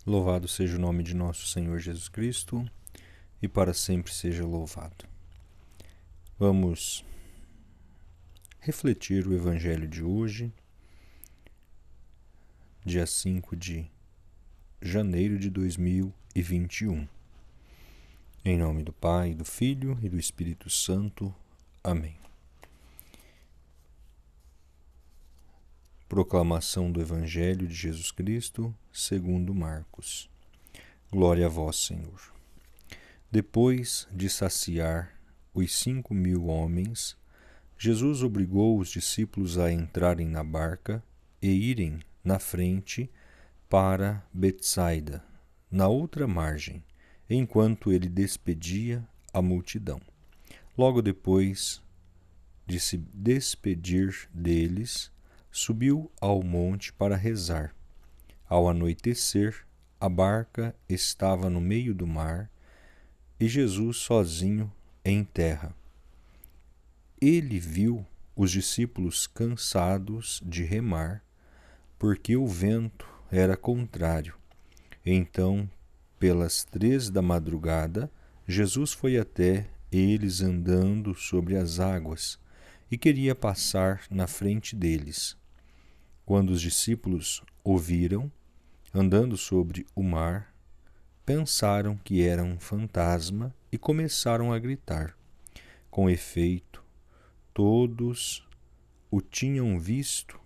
Louvado seja o nome de nosso Senhor Jesus Cristo e para sempre seja louvado. Vamos refletir o Evangelho de hoje, dia 5 de janeiro de 2021. Em nome do Pai, do Filho e do Espírito Santo. Amém. Proclamação do Evangelho de Jesus Cristo, segundo Marcos. Glória a vós, Senhor. Depois de saciar os 5.000 homens, Jesus obrigou os discípulos a entrarem na barca e irem na frente para Betsaida, na outra margem, enquanto ele despedia a multidão. Logo depois de se despedir deles, subiu ao monte para rezar. Ao anoitecer, a barca estava no meio do mar e Jesus sozinho em terra. Ele viu os discípulos cansados de remar, porque o vento era contrário. Então, pelas 3 da madrugada, Jesus foi até eles andando sobre as águas e queria passar na frente deles. Quando os discípulos o viram, andando sobre o mar, pensaram que era um fantasma e começaram a gritar. Com efeito, todos o tinham visto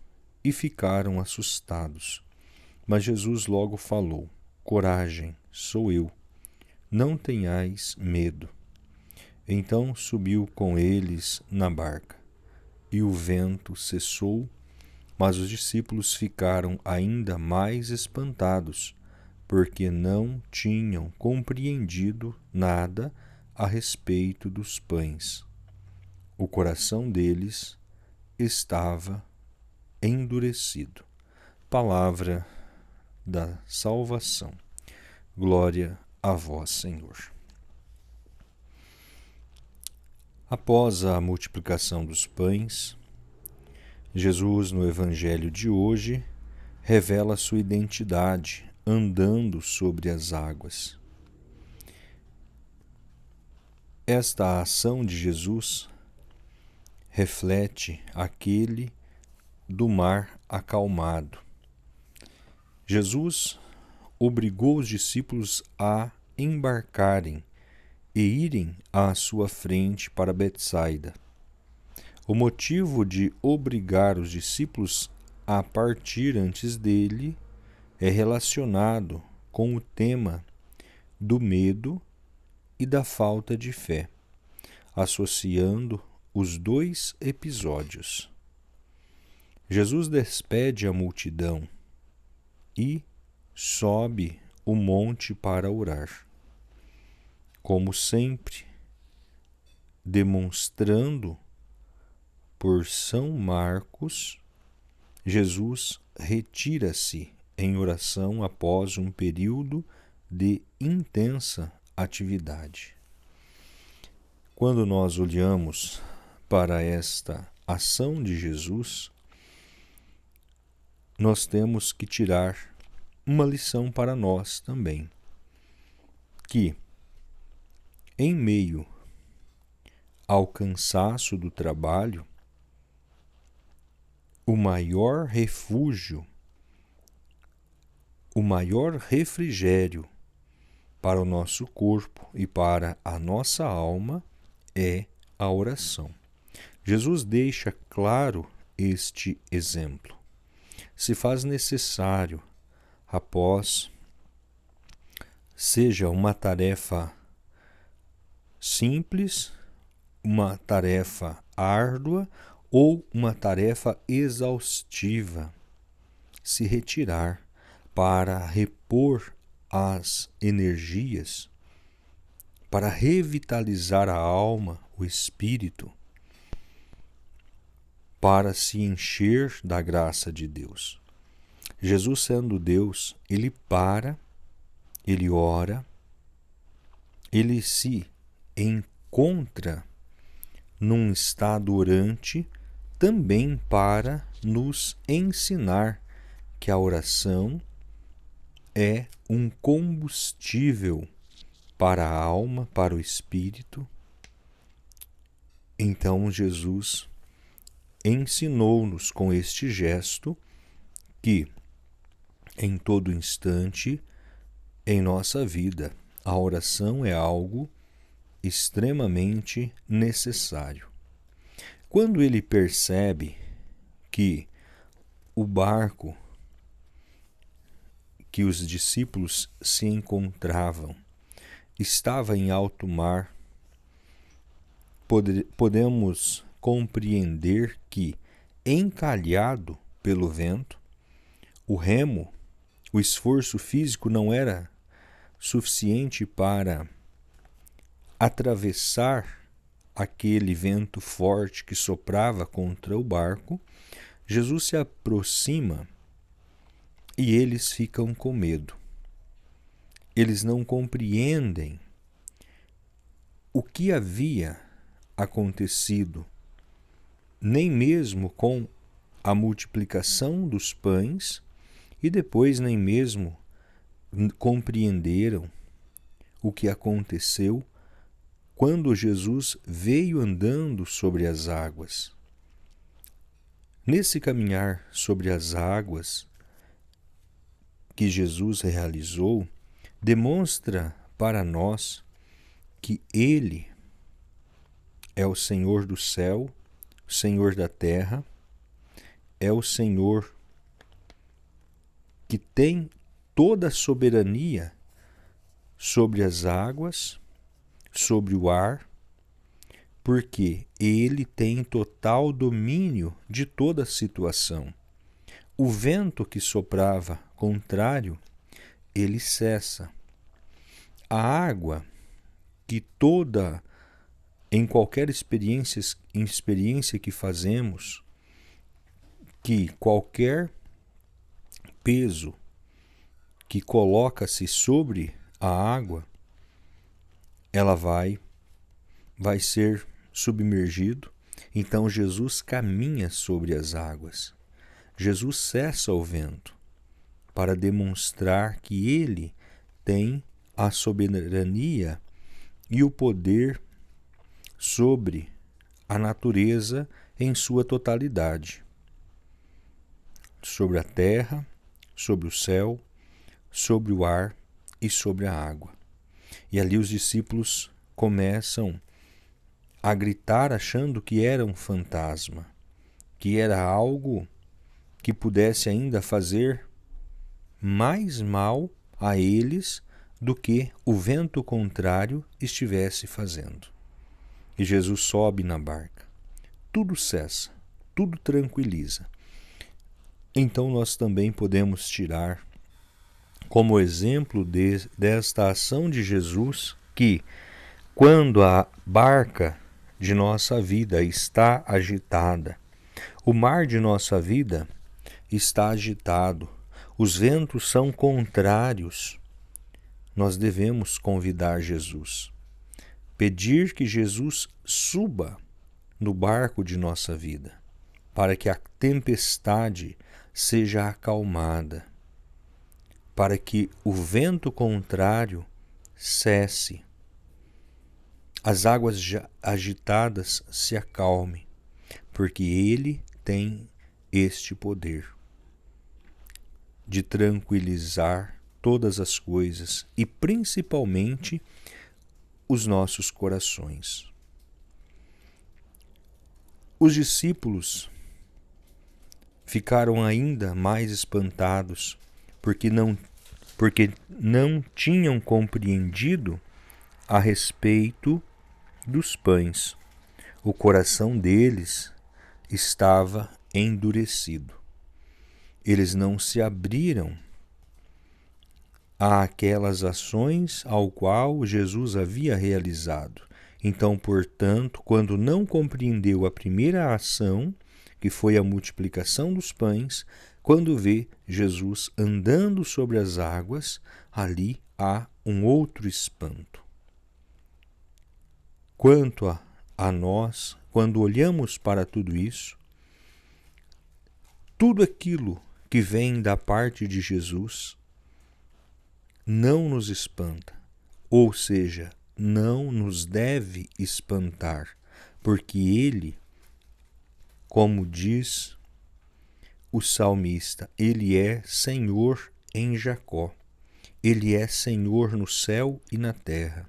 e ficaram assustados. Mas Jesus logo falou: Coragem, sou eu, não tenhais medo. Então subiu com eles na barca, e o vento cessou. Mas os discípulos ficaram ainda mais espantados, porque não tinham compreendido nada a respeito dos pães. O coração deles estava endurecido. Palavra da salvação. Glória a vós, Senhor. Após a multiplicação dos pães, Jesus, no Evangelho de hoje, revela sua identidade andando sobre as águas. Esta ação de Jesus reflete aquele do mar acalmado. Jesus obrigou os discípulos a embarcarem e irem à sua frente para Betsaida. O motivo de obrigar os discípulos a partir antes dele é relacionado com o tema do medo e da falta de fé, associando os dois episódios. Jesus despede a multidão e sobe o monte para orar. Como sempre, demonstrando por São Marcos, Jesus retira-se em oração após um período de intensa atividade. Quando nós olhamos para esta ação de Jesus, nós temos que tirar uma lição para nós também, que, em meio ao cansaço do trabalho, o maior refúgio, o maior refrigério para o nosso corpo e para a nossa alma é a oração. Jesus deixa claro este exemplo. Se faz necessário, após, seja uma tarefa simples, uma tarefa árdua ou uma tarefa exaustiva, se retirar para repor as energias, para revitalizar a alma, o espírito, para se encher da graça de Deus. Jesus, sendo Deus, ele para, ele ora, ele se encontra num estado orante também para nos ensinar que a oração é um combustível para a alma, para o espírito. Então Jesus ensinou-nos com este gesto que, em todo instante, em nossa vida, a oração é algo extremamente necessário. Quando ele percebe que o barco que os discípulos se encontravam estava em alto mar, podemos compreender que, encalhado pelo vento, o remo, o esforço físico não era suficiente para atravessar aquele vento forte que soprava contra o barco. Jesus se aproxima e eles ficam com medo. Eles não compreendem o que havia acontecido, nem mesmo com a multiplicação dos pães, e depois nem mesmo compreenderam o que aconteceu quando Jesus veio andando sobre as águas. Nesse caminhar sobre as águas que Jesus realizou, demonstra para nós que Ele é o Senhor do céu, o Senhor da terra, é o Senhor que tem toda a soberania sobre as águas, sobre o ar, porque Ele tem total domínio de toda a situação. O vento que soprava contrário, ele cessa. A água que em qualquer experiência que fazemos, que qualquer peso que coloca-se sobre a água, ela vai ser submergido. Então Jesus caminha sobre as águas. Jesus cessa o vento para demonstrar que Ele tem a soberania e o poder sobre a natureza em sua totalidade, sobre a terra, sobre o céu, sobre o ar e sobre a água. E ali os discípulos começam a gritar achando que era um fantasma, que era algo que pudesse ainda fazer mais mal a eles do que o vento contrário estivesse fazendo. E Jesus sobe na barca. Tudo cessa, tudo tranquiliza. Então nós também podemos tirar como exemplo desta ação de Jesus que, quando a barca de nossa vida está agitada, o mar de nossa vida está agitado, os ventos são contrários, nós devemos convidar Jesus, pedir que Jesus suba no barco de nossa vida, para que a tempestade seja acalmada, para que o vento contrário cesse, as águas agitadas se acalmem, porque Ele tem este poder de tranquilizar todas as coisas e principalmente os nossos corações. Os discípulos ficaram ainda mais espantados porque não tinham compreendido a respeito dos pães. O coração deles estava endurecido. Eles não se abriram àquelas ações ao qual Jesus havia realizado. Então, portanto, quando não compreendeu a primeira ação, que foi a multiplicação dos pães, quando vê Jesus andando sobre as águas, ali há um outro espanto. Quanto a nós, quando olhamos para tudo isso, tudo aquilo que vem da parte de Jesus não nos espanta, ou seja, não nos deve espantar, porque Ele, como diz o salmista, Ele é Senhor em Jacó, Ele é Senhor no céu e na terra,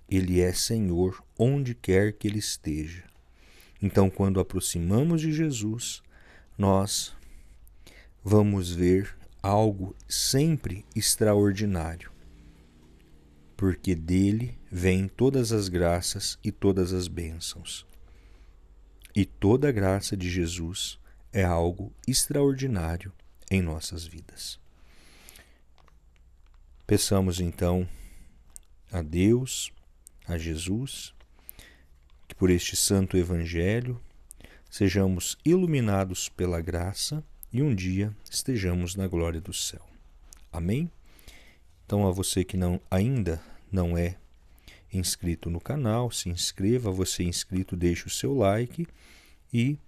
Ele é Senhor onde quer que Ele esteja. Então, quando aproximamos de Jesus, nós vamos ver algo sempre extraordinário, porque dele vêm todas as graças e todas as bênçãos. E toda a graça de Jesus é algo extraordinário em nossas vidas. Peçamos então a Deus, a Jesus, que por este santo evangelho sejamos iluminados pela graça e um dia estejamos na glória do céu. Amém? Então, a você que ainda não é inscrito no canal, se inscreva. A você inscrito, deixe o seu like. E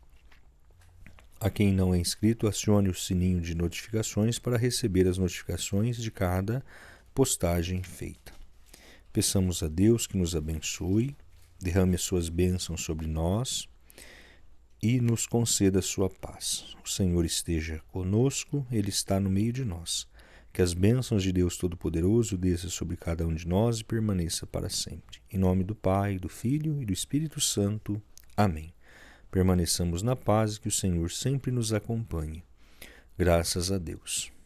a quem não é inscrito, acione o sininho de notificações para receber as notificações de cada postagem feita. Peçamos a Deus que nos abençoe, derrame as suas bênçãos sobre nós e nos conceda a sua paz. O Senhor esteja conosco, Ele está no meio de nós. Que as bênçãos de Deus Todo-Poderoso desça sobre cada um de nós e permaneça para sempre. Em nome do Pai, do Filho e do Espírito Santo. Amém. Permaneçamos na paz e que o Senhor sempre nos acompanhe. Graças a Deus.